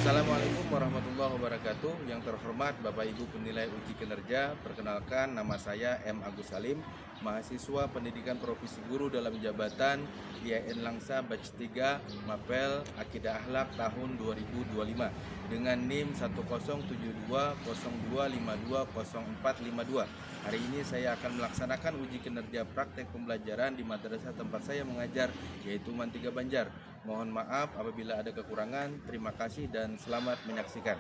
Assalamualaikum warahmatullahi wabarakatuh. Yang terhormat Bapak Ibu penilai uji kinerja, perkenalkan nama saya M. Agus Salim, mahasiswa Pendidikan Profesi Guru dalam jabatan IAIN Langsa Batch 3 Mapel Akidah Akhlak tahun 2025 dengan NIM 1072025200452. Hari ini saya akan melaksanakan uji kinerja praktek pembelajaran di madrasah tempat saya mengajar, yaitu Man3 Banjar. Mohon maaf apabila ada kekurangan. Terima kasih dan selamat menyaksikan.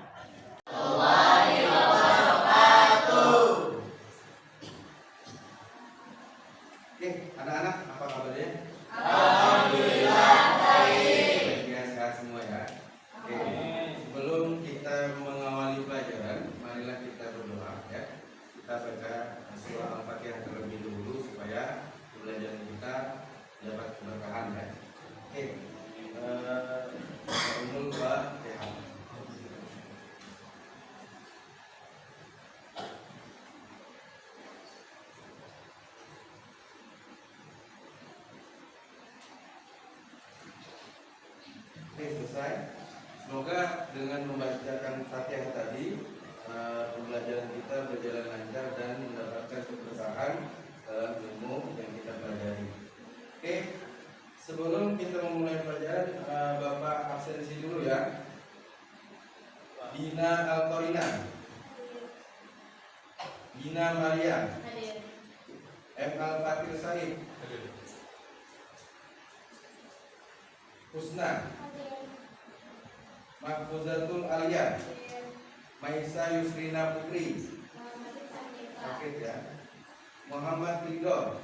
Oke, anak-anak, apa kabarnya? Alhamdulillah baik. Ya, sehat semua ya. Oke, sebelum kita mengawali pelajaran, marilah kita berdoa ya. Kita baca surah Al-Fatihah terlebih dahulu supaya pembelajaran kita dapat keberkahan ya. Oke. Umul Fatihah. Oke, selesai. Semoga dengan membacakan Fatihah tadi pembelajaran kita berjalan lancar dan mendapatkan keberkahan dalam ilmu yang kita pelajari. Oke. Sebelum kita memulai pelajaran, Bapak absensi dulu ya. Dina Al-Qorina, Dina Maria, M. Al-Fakir Said, Husna, Mahfuzatul Alia, Maisa Yusrina Putri, sakit ya. Muhammad Ridho,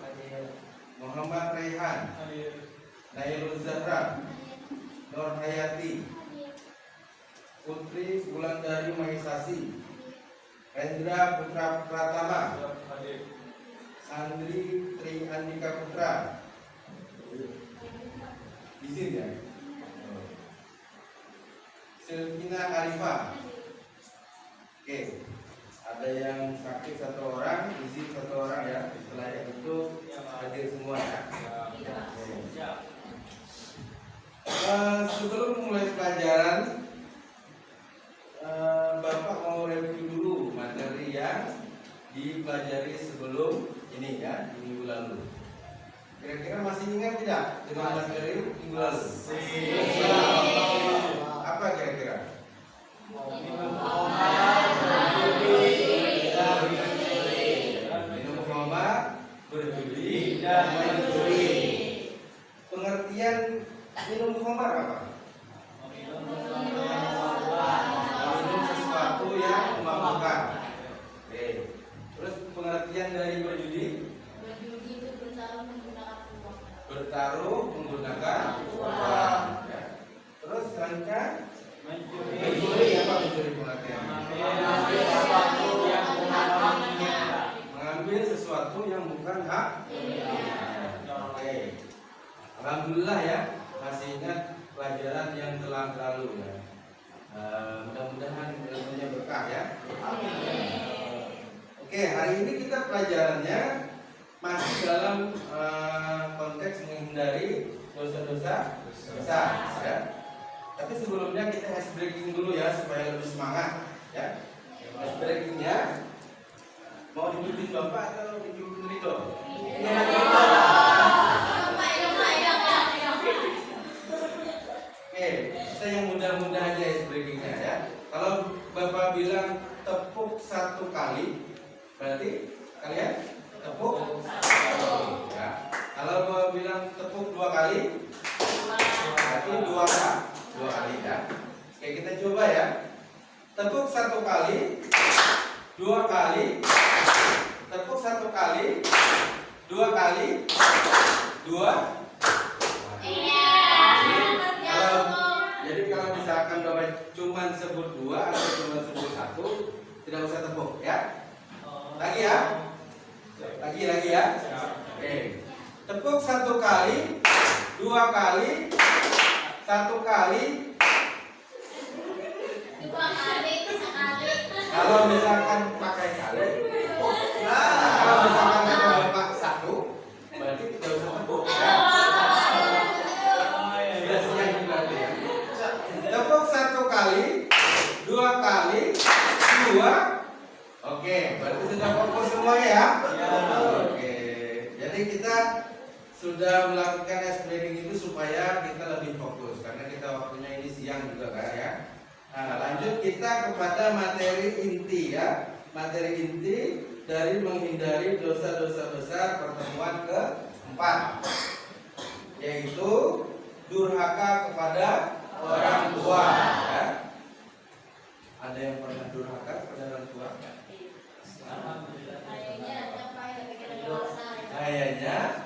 Muhammad Rehan, Nailul Zahra, Nur Hayati, Putri Wulandari Mahisasi, Rendra Putra Pratama, Sandri Tri Andika Putra. Izin ya. Silvina Arifah. Oke. Ada yang sakit satu orang, izin satu orang ya. Setelah itu hadir semua ya. Sebelum mulai pelajaran, Bapak mau review dulu materi yang dipelajari sebelum ini ya, di minggu lalu. Kira-kira masih ingat tidak dengan materi minggu lalu? Apa kira-kira? Minum khamar, berjudi, dan mencuri. Pengertian minum khamar apa? Minum sesuatu yang memabukkan. Oke. Terus pengertian dari berjudi? Berjudi itu bertaruh menggunakan uang. Bertaruh menggunakan uang. Ya. Terus selanjutnya mencuri apa mencuri pengertian? Mengambil sesuatu yang bukan hak. Oke. Alhamdulillah ya, masih ingat pelajaran yang telah lalu ya. Mudah-mudahan ilmunya berkah ya. Oke, hari ini kita pelajarannya masih dalam konteks menghindari dosa-dosa besar ya. Tapi sebelumnya kita ice breaking dulu ya supaya lebih semangat ya. Ice breakingnya mau dibikin Bapak atau dibikin Ridho? Oke, kita yang mudah-mudah aja ice breakingnya ya. Kalau Bapak bilang tepuk satu kali, berarti kalian tepuk ya. Kalau Bapak bilang tepuk dua kali, berarti dua kali ya. Oke, kita coba ya. Tepuk satu kali, dua kali, tepuk satu kali, dua kali, dua. Jadi kalau misalkan Bapak cuma sebut dua atau cuma sebut satu, tidak usah tepuk ya. Lagi ya. Lagi ya. Oke. Tepuk satu kali, dua kali, satu kali. Kalau misalkan pakai kali, kalau misalkan Bapak satu, berarti tidak usah tepuk ya. Sudah siap berarti ya. Tepuk satu kali, dua. Oke, berarti sudah fokus semua ya? Ya. Oke, jadi kita sudah melakukan explaining itu supaya kita lebih fokus karena kita waktunya ini siang juga kan ya. Nah, lanjut kita kepada materi inti ya. Materi inti dari menghindari dosa-dosa besar pertemuan keempat, yaitu durhaka kepada orang tua ya. Ada yang pernah durhaka kepada orang tua? Kayaknya ada Pak yang bikin dosa. Kayaknya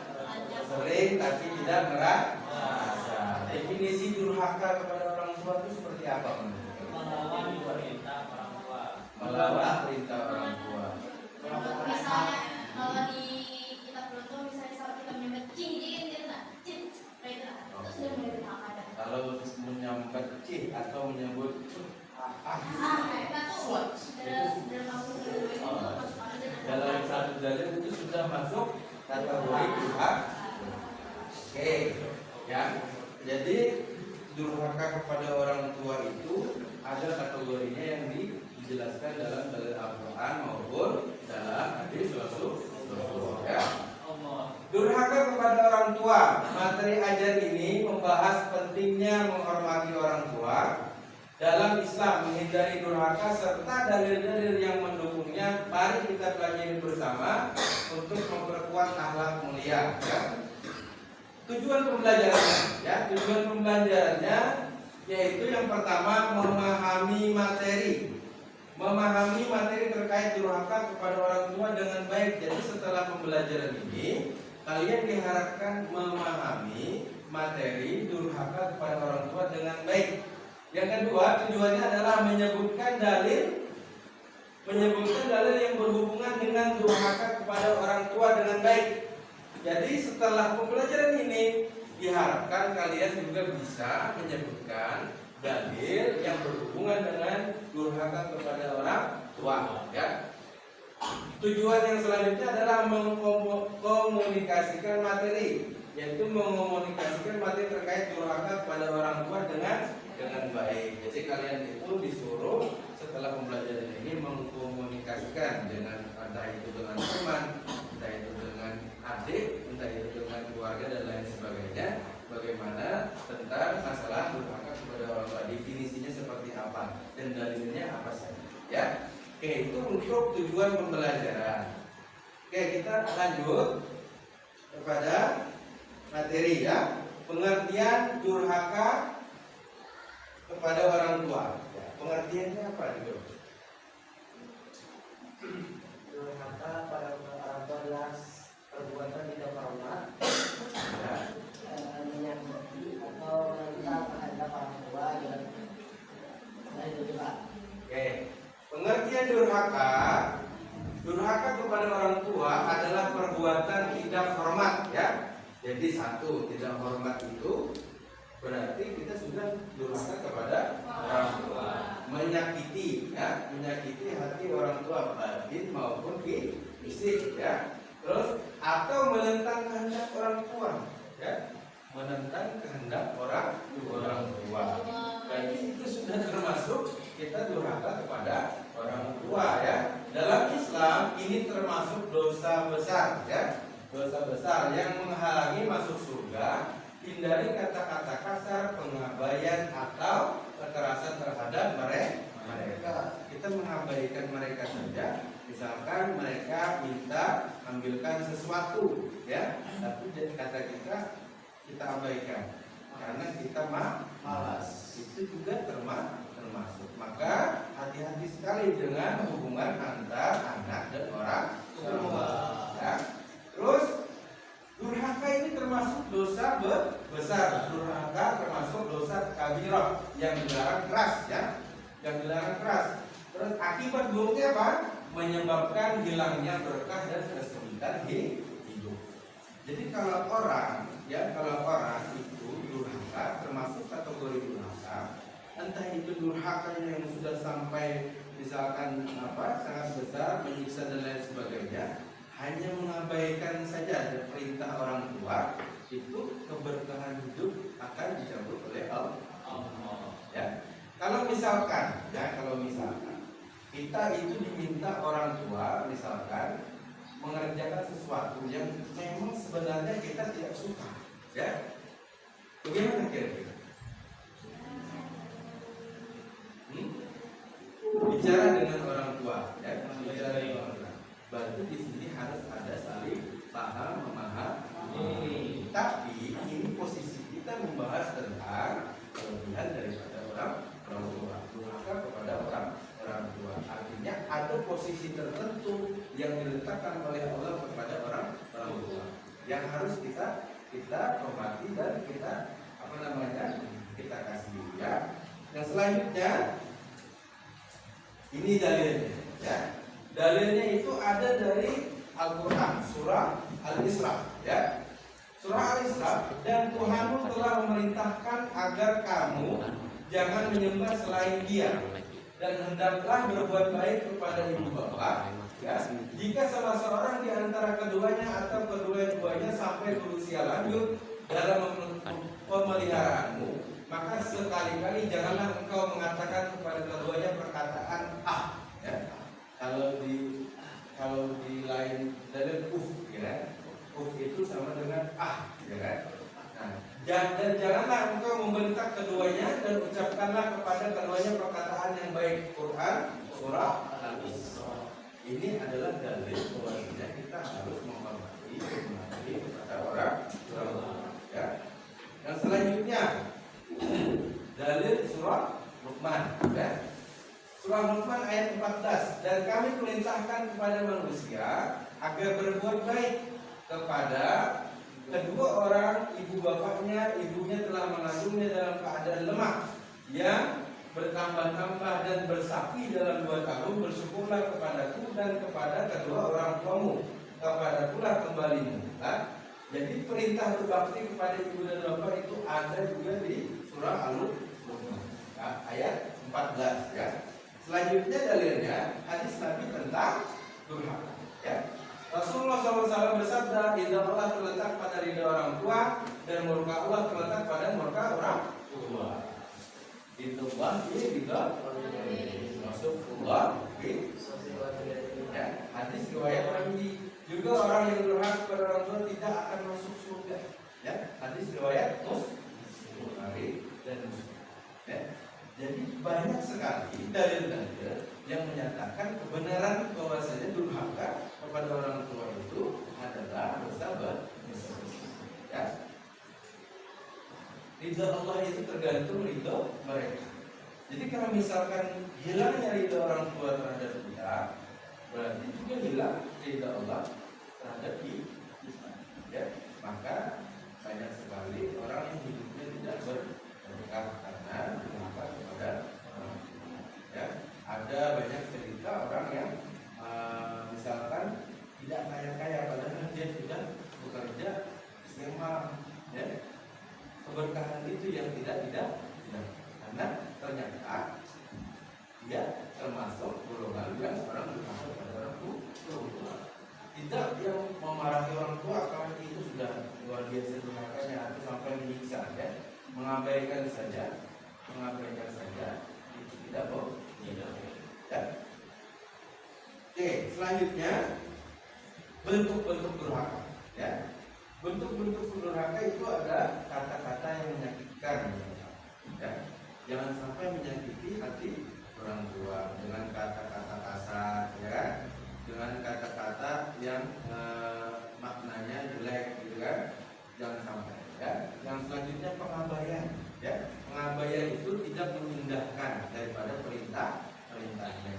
sering tapi tidak merasa. Definisi durhaka kepada orang tua itu seperti apa menurut kamu? Melawan perintah orang tua. Melawan perintah orang tua. Misalnya kalau di kitab Pluto misalnya saat kita menyebut cih, dia tak cih, kayak itu terus dia mulai berhak. Kalau menyambut cih atau menyebut Kita tuh dalam aku dulu itu masuk ada dalam satu dalil itu sudah masuk kategori durhaka. Oke, ya. Jadi durhaka kepada orang tua itu ada kategorinya yang dijelaskan dalam dalil Al-Quran maupun dalam hadis Rasulullah. Ya. Durhaka kepada orang tua. Materi ajar ini membahas pentingnya menghormati orang tua dalam Islam, menghindari durhaka serta dalil-dalil yang mendukungnya. Mari kita pelajari bersama untuk memperkuat akhlak mulia. Ya. Tujuan pembelajarannya, ya, tujuan pembelajarannya yaitu yang pertama memahami materi. Memahami materi terkait durhaka kepada orang tua dengan baik. Jadi setelah pembelajaran ini kalian diharapkan memahami materi durhaka kepada orang tua dengan baik. Yang kedua, tujuannya adalah menyebutkan dalil yang berhubungan dengan durhaka kepada orang tua dengan baik. Jadi setelah pembelajaran ini diharapkan kalian juga bisa menyebutkan dalil yang berhubungan dengan durhaka kepada orang tua. Ya. Tujuan yang selanjutnya adalah mengkomunikasikan materi, yaitu mengkomunikasikan materi terkait durhaka kepada orang tua dengan baik. Jadi kalian itu disuruh setelah pembelajaran ini mengkomunikasikan dengan entah itu dengan teman, entah itu dengan adik, entah itu dengan keluarga dan lain sebagainya. Bagaimana tentang masalah durhaka kepada orang tua, definisinya seperti apa dan dalilnya apa saja. Ya, oke, itu untuk tujuan pembelajaran. Oke, kita lanjut kepada materi ya, pengertian durhaka kepada orang tua. Ya, pengertiannya apa itu? Durhaka pada orang tua adalah perbuatan tidak hormat, menyakiti atau menentang terhadap orang tua dan itu juga. Oke, pengertian durhaka kepada orang tua adalah perbuatan tidak hormat ya. Jadi satu, tidak hormat itu berarti kita sudah durhaka kepada orang tua. Menyakiti ya, menyakiti hati orang tua batin maupun fisik ya. Terus atau menentang kehendak orang tua ya, menentang kehendak orang tua. Berarti itu sudah termasuk kita durhaka kepada orang tua ya. Dalam Islam ini termasuk dosa besar ya, dosa besar yang menghalangi masuk surga. Hindari kata-kata kasar, pengabaian atau kekerasan terhadap mereka. Kita mengabaikan mereka saja. Misalkan mereka minta ambilkan sesuatu, ya, tapi kata kita abaikan karena kita malas. Itu juga termasuk. Maka hati-hati sekali dengan hubungan antar anak dan orang tua. Ya. Terus durhaka ini termasuk dosa besar. Durhaka termasuk dosa kabirah yang dilarang keras, ya, yang dilarang keras. Terus akibat buruknya apa? Menyebabkan hilangnya berkah dan kesulitan hidup. Jadi kalau orang itu durhaka, termasuk kategori durhaka, entah itu durhakanya yang sudah sampai misalkan sangat besar, menyiksa dan lain sebagainya, hanya mengabaikan saja perintah orang tua, itu keberkahan hidup akan dicabut oleh Allah. Ya. Kalau misalkan kita itu diminta orang tua misalkan mengerjakan sesuatu yang memang sebenarnya kita tidak suka, ya. Bagaimana kira-kira? Bicara dengan orang tua, ya. Bicara dengan orang tua. Berarti di sini harus ada saling paham, memahami. Tapi ini posisi kita membahas tentang kelebihan daripada orang tua, durhaka kepada orang tua. Artinya ada posisi tertentu yang diletakkan oleh Allah kepada orang tua yang harus kita hormati dan kita kita kasih, ya. Yang selanjutnya ini dalilnya, ya. Dalilnya itu ada dari Al-Quran, surah Al-Isra, ya. Surah Al-Isra, dan Tuhanmu telah memerintahkan agar kamu jangan menyembah selain Dia, dan hendaklah berbuat baik kepada ibu bapa, ya. Jika salah seorang di antara keduanya atau kedua-duanya sampai berusia lanjut dalam pemeliharaanmu, maka sekali-kali janganlah engkau mengatakan kepada keduanya perkataan ya. Kalau di lain dalil ya. Itu sama dengan ya kan? Nah, dan janganlah engkau membentak keduanya dan ucapkanlah kepada keduanya perkataan yang baik. Quran surah Al-Isra. Ini adalah dalil bahwasanya kita harus menghormati kepada orang tua, ya. Yang selanjutnya dalil surah Luqman, ya. Surah Luqman ayat 14, dan kami perintahkan kepada manusia agar berbuat baik kepada kedua orang ibu bapaknya, ibunya telah mengandungnya dalam keadaan lemah, yang bertambah-tambah dan bersapi dalam 2 tahun. Bersyukurlah kepadaku dan kepada kedua orang tuamu, kepadakulah kembalimu. Nah, jadi perintah berbakti kepada ibu dan bapak itu ada juga di surah Al-Luqman, ayat 14, ya. Selanjutnya dalilnya hadis Nabi tentang durhaka, ya. Rasulullah SAW bersabda, "Ridha Allah terletak pada ridha orang tua dan murka Allah terletak pada murka orang tua." Itu ridha masuk Allah, ya. Hadis riwayat Tirmidzi. Juga orang yang durhaka kepada orang tua tidak akan masuk surga, ya. Hadis riwayat Bukhari dan Muslim, ya. Jadi banyak sekali dalil-dalil yang menyatakan kebenaran bahwasanya durhaka kepada orang tua itu adalah dosa besar, ya. Ridha Allah itu tergantung ridha mereka. Jadi kalau misalkan hilangnya ridha orang tua terhadap kita, berarti juga hilang ridha Allah terhadap kita, ya. Maka banyak sekali orang yang hidupnya tidak berkah karena durhaka kepada orang tua, ya. Ada banyak cerita orang yang misalkan tidak kaya-kaya padahal dia sudah bekerja siang malam, ya. Keberkahan itu yang tidak karena ternyata dia termasuk golongan yang orang durhaka pada orang tua. Tidak yang memarahi orang tua karena itu sudah luar biasa durhakanya atau sampai menyiksa, ya. Mengabaikan saja itu tidak boleh, ya. Oke, selanjutnya bentuk-bentuk durhaka, ya. Bentuk-bentuk durhaka itu ada kata-kata yang menyakitkan, ya. Jangan sampai menyakiti hati orang tua dengan kata-kata kasar, ya, dengan kata-kata yang maknanya jelek, gitu kan. Jangan sampai, ya. Yang selanjutnya pengabaian, ya. Pengabaian itu tidak mengindahkan daripada perintahnya.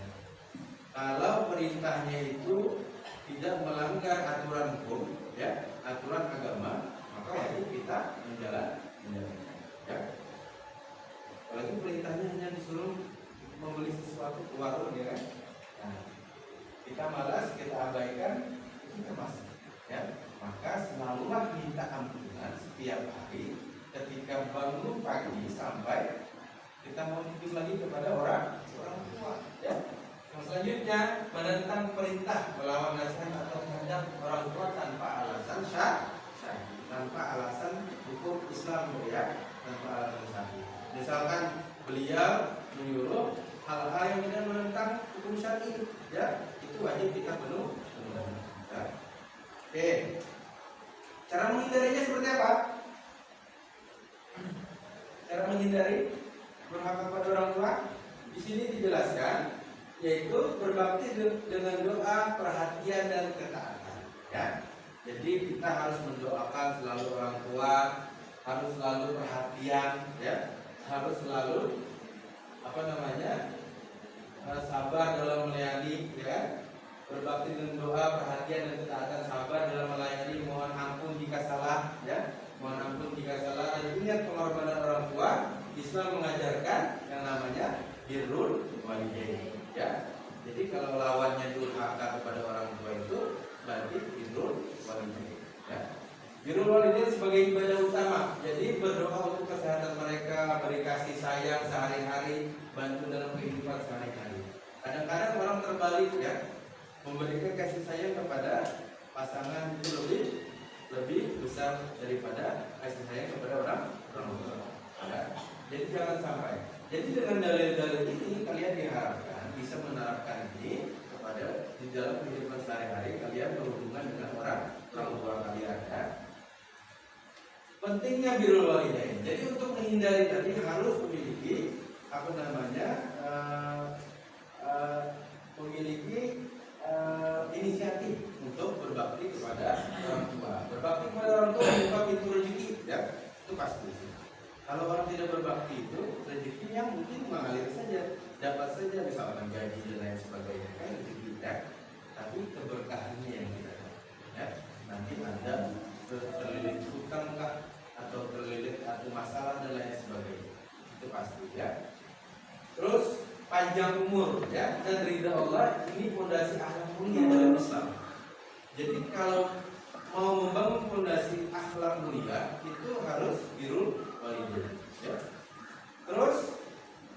Kalau perintahnya itu tidak melanggar aturan hukum, ya, aturan agama, maka wajib kita menjalankan, ya. Apalagi perintahnya hanya disuruh membeli sesuatu ke warung, ya kan. Nah, kita malas, kita abaikan, itu termasuk, ya. Maka selalulah minta ampunan setiap hari ketika bangun pagi sampai kita mau tidur lagi kepada orang tua, ya. Yang selanjutnya menentang perintah, melawan nasihat atau menghadap orang tua tanpa alasan syar'i, tanpa alasan hukum Islam, ya, tanpa alasan syar'i. Misalkan beliau menyuruh hal-hal yang tidak menentang hukum syar'i. lagi, ya itu wajib kita penuh. Ya. Oke, cara menghindarinya seperti apa? Cara menghindari berhak kepada orang tua di sini dijelaskan, yaitu berbakti dengan doa, perhatian dan ketaatan. Ya, jadi kita harus mendoakan selalu orang tua, harus selalu perhatian, ya, harus selalu sabar dalam melayani, ya, berbakti dengan doa, perhatian dan ketaatan, sabar dalam melayani, mohon ampun jika salah, ya, mohon ampun jika salah, dan ingat pengorbanan orang tua. Islam mengajarkan yang namanya birrul walidain, ya. Jadi kalau lawannya durhaka kepada orang tua itu berarti birrul walidain, ya. Birrul walidain sebagai ibadah utama. Jadi berdoa untuk kesehatan mereka, beri kasih sayang sehari-hari, bantu dalam kehidupan sehari-hari. Kadang-kadang orang terbalik, ya, memberikan kasih sayang kepada pasangan itu lebih besar daripada kasih sayang kepada orang tua. Ya. Jadi jangan sampai. Jadi dengan dalil-dalil ini kalian diharapkan bisa menerapkan ini kepada di dalam kehidupan sehari-hari kalian berhubungan dengan orang tua kalian, ya. Pentingnya birrul walidain. Jadi untuk menghindari tadi harus memiliki inisiatif untuk berbakti kepada orang tua. Berbakti kepada orang tua membuka pintu rezeki, ya, itu pasti. Kalau orang tidak berbakti itu rezekinya mungkin mengalir saja, dapat saja misalkan gaji dan lain sebagainya, kan rezeki, ya. Tapi keberkahannya yang kita dapat, ya. Nanti Anda terlilit hutang kah, atau terlilit atau masalah dan lain sebagainya, itu pasti, ya. Terus panjang umur, ya, dan ridha Allah ini fondasi akhlak mulia dalam Islam. Jadi kalau mau membangun fondasi akhlak mulia itu harus birrul walidain, ya. Terus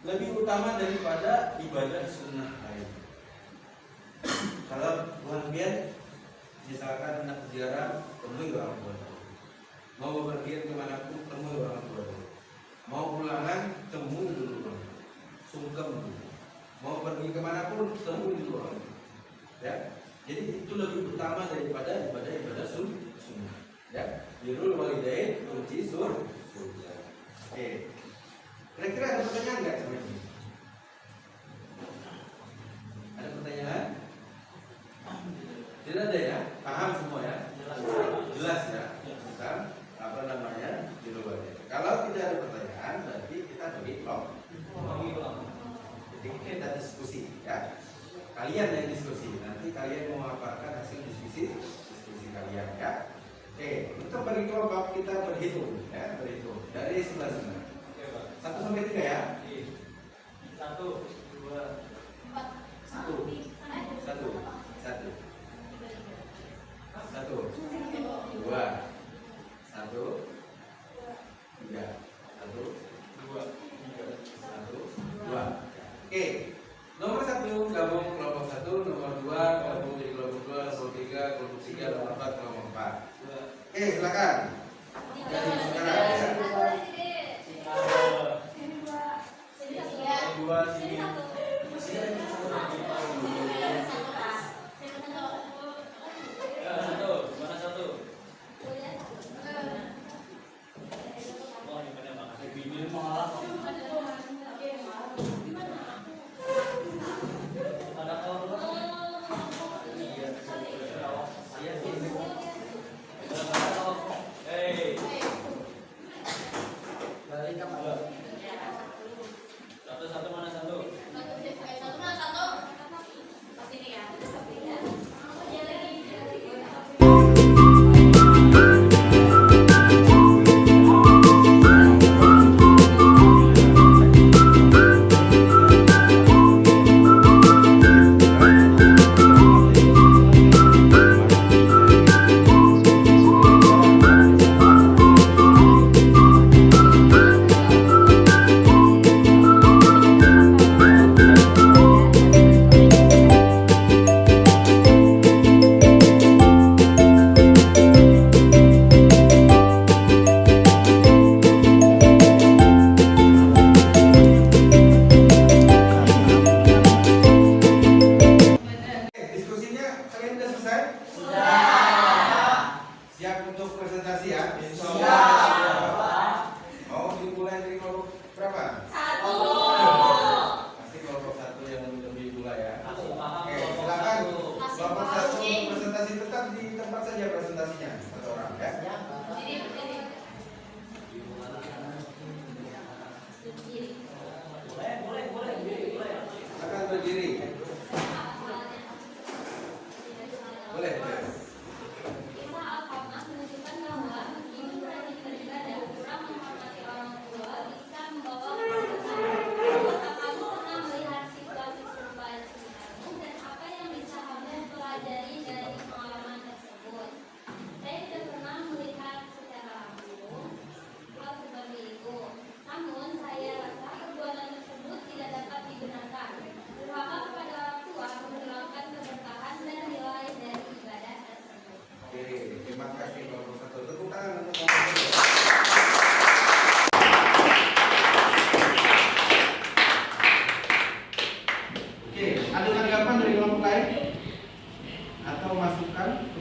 lebih utama daripada ibadah sunnah lain. Kalau Tuhan biar misalkan anak ziarah, temui orang tua. Mau berpergian kemanapun, temui orang tua. Mau ulangan, temui dulu orang tua. Sungkem dulu. Mau pergi kemanapun, temui dulu orang tua. Ya, jadi itu lebih utama daripada ibadah sunnah. Ya, birrul walidain kunci surga. Oke. Kira-kira ada pertanyaan nggak sama ini? Ada pertanyaan? Tidak ada, ya? Paham semua, ya? Jelas, ya? Tentang birrul walidain. Kalau tidak ada pertanyaan, berarti kita bagi kelompok. Jadi kita diskusi, ya. Kalian yang diskusi. Nanti kalian memaparkan hasil diskusi kalian, ya. Oke, untuk bagi kelompok kita berhitung, ya, berhitung dari sebelah sana. 1 sampai 3, ya. 1, 2, 1, 1, 2, 1, 3, 1, 2, 2. Oke, nomor 1 gabung kelompok 1, nomor 2 gabung jadi kelompok 2, nomor 3 kelompok 3, nomor 4 kelompok 4. Oke, silakan. Jadi sekarang, ya. Dua sini. Ya, 1. Mana 1? Oh, ini pada makan bini malah. Ada kalau Balik ke mana? Satu mana satu? Satu mana satu? Pas ini, ya.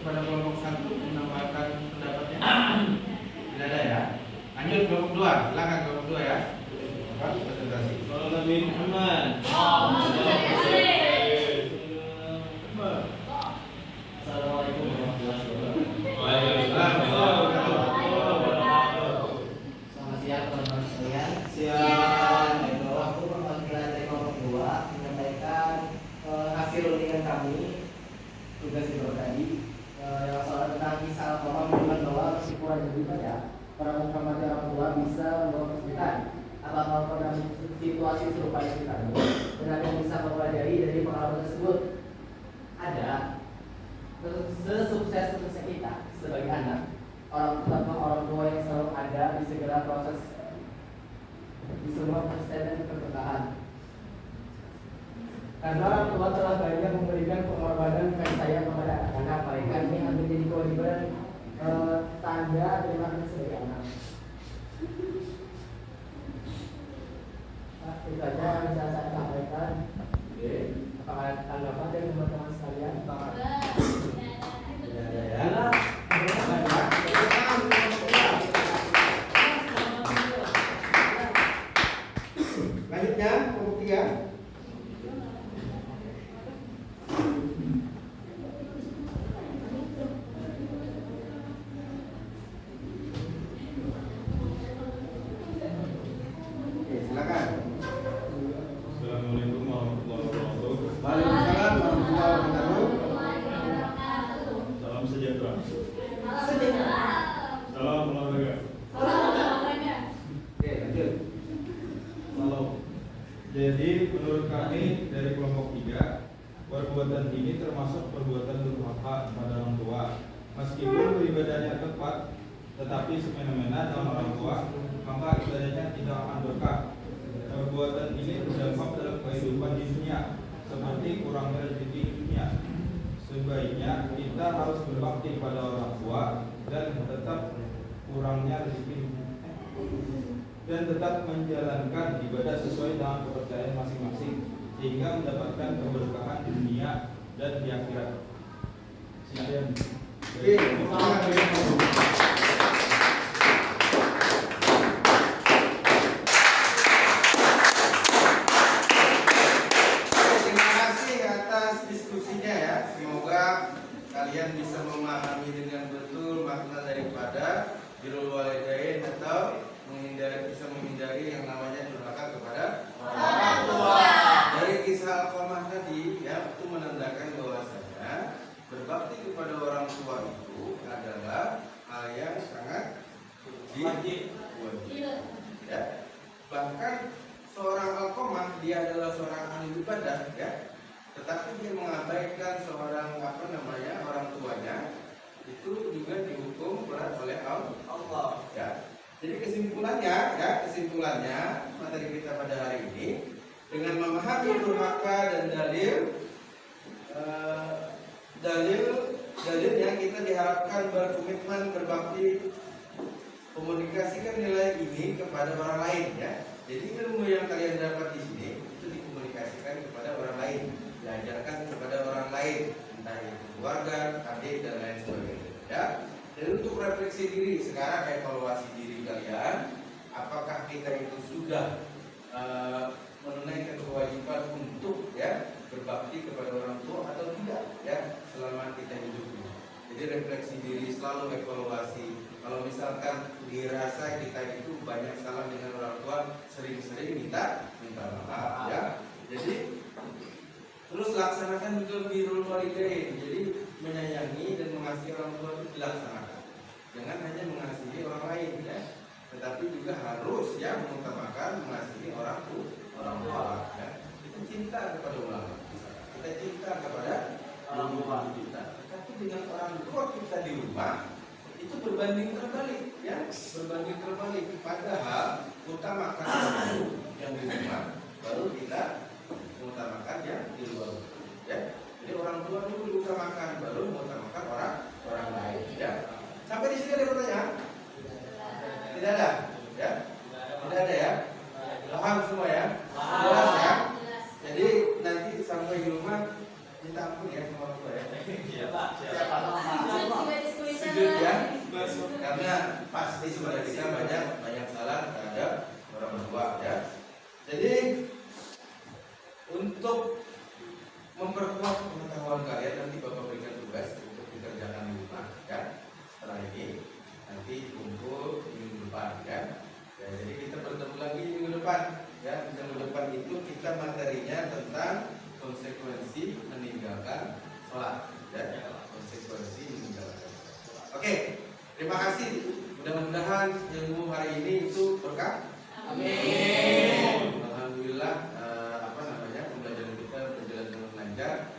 kepada kelompok 1 menambahkan pendapatnya? Tidak ada ya. Lanjut kelompok 2. Silakan kelompok 2 ya. Apa presentasi? Kalau Nabi Muhammad. Assalamualaikum warahmatullahi wabarakatuh. Waalaikumsalam. Selamat siang teman-teman sekalian. Siang. Aku perwakilan dari kelompok 2 menyampaikan hasil rundingan kami tugas di bawah tadi yang soal tentang kisah Al-Qamah menunjukkan bahwa kesyukuran yang beribadah para menghormati orang tua bisa membawa kesulitan. Apakah pernah situasi serupa di sekitarmu dan ada yang bisa mempelajari dari pengalaman tersebut? Ada. Sesukses kita sebagai anak, orang tua yang selalu ada di segala proses, di semua proses dan perkembangan. Karena orang tua telah banyak memberikan pengorbanan kasih sayang kepada anak-anak mereka, ini akan menjadi kewajiban tanda terima kasih sebagai anak. Itu saja yang bisa saya sampaikan. Apakah tanggapan dari teman-teman sekalian? Tidak ada ya. Lanjutnya kelompok 3. Oke, silakan. Assalamualaikum warahmatullahi wabarakatuh. Waalaikumsalam warahmatullahi wabarakatuh. Salam sejahtera. Salam olahraga. Oke, lanjut. Salam. Jadi menurut kami dari kelompok 3, perbuatan ini termasuk perbuatan durhaka kepada orang tua. Meskipun ibadahnya tepat, tetapi semena-mena dalam orang tua, maka ibadahnya tidak akan berkah. Perbuatan ini berdampak dalam kehidupan di dunia, seperti kurangnya rezeki di dunia. Sebaiknya kita harus berbakti pada orang tua dan tetap kurangnya rezeki dan tetap menjalankan ibadah sesuai dengan kepercayaan masing-masing sehingga mendapatkan keberkahan di dunia dan di akhirat. Sekian. Oke, selamat Terima kasih atas diskusinya ya. Semoga kalian bisa memahami dengan betul makna daripada birrul walidain atau bisa menghindari yang namanya durhaka kepada orang tua. Dari kisah Al-Qamah tadi ya, itu menandakan bahwasanya berbakti kepada orang tua itu adalah hal yang sangat wajib. Ya. Bahkan seorang Al-Qamah dia adalah seorang ahli ibadah ya, tetapi dia mengabaikan seorang orang tuanya, itu juga dihukum berat oleh Allah ya. Jadi kesimpulannya materi kita pada hari ini dengan memahami durhaka dan dalilnya kita diharapkan berkomitmen berbakti komunikasikan nilai ini kepada orang lain ya. Jadi ilmu yang kalian dapat di sini itu dikomunikasikan kepada orang lain, diajarkan kepada orang lain, entah itu keluarga, adik dan lain sebagainya ya. Dan untuk refleksi diri sekarang, evaluasi diri kalian, apakah kita itu sudah menunaikan kewajiban untuk ya berbakti kepada orang tua atau tidak ya selama kita hidup ini. Jadi refleksi diri, selalu evaluasi. Kalau misalkan dirasa kita itu banyak salah dengan orang tua, sering-sering minta maaf ya. Jadi terus laksanakan juga birrul walidain. Jadi menyayangi dan mengasihi orang tua itu dilaksanakan. Jangan hanya mengasihi orang lain ya, tetapi juga harus ya mengutamakan mengasihi orang tua ya. Kita cinta kepada ulama, kita cinta kepada orang tua kita, tetapi dengan orang tua kita di rumah itu berbanding terbalik ya, berbanding terbalik. Padahal utamakan dulu yang di rumah, baru kita mengutamakan yang di luar ya. Jadi orang tua dulu diutamakan, baru mengutamakan orang lain ya. Sampai di sini ada pertanyaan? Tidak ada ya? Tidak ada ya? Paham semua ya? Jelas ya? Jadi nanti sampai di rumah minta ampun ya sama orang tua ya. Siapa? Untuk memperkuat pengetahuan kalian, nanti Bapak berikan tugas untuk dikerjakan di rumah ya. Setelah ini nanti kumpul minggu depan ya. Ya, jadi kita bertemu lagi minggu depan ya. Minggu depan itu kita materinya tentang konsekuensi meninggalkan sholat ya. Konsekuensi meninggalkan sholat. Oke, terima kasih. Mudah-mudahan ilmu hari ini itu berkah. Amin. Alhamdulillah, pembelajaran kita berjalan dengan lancar.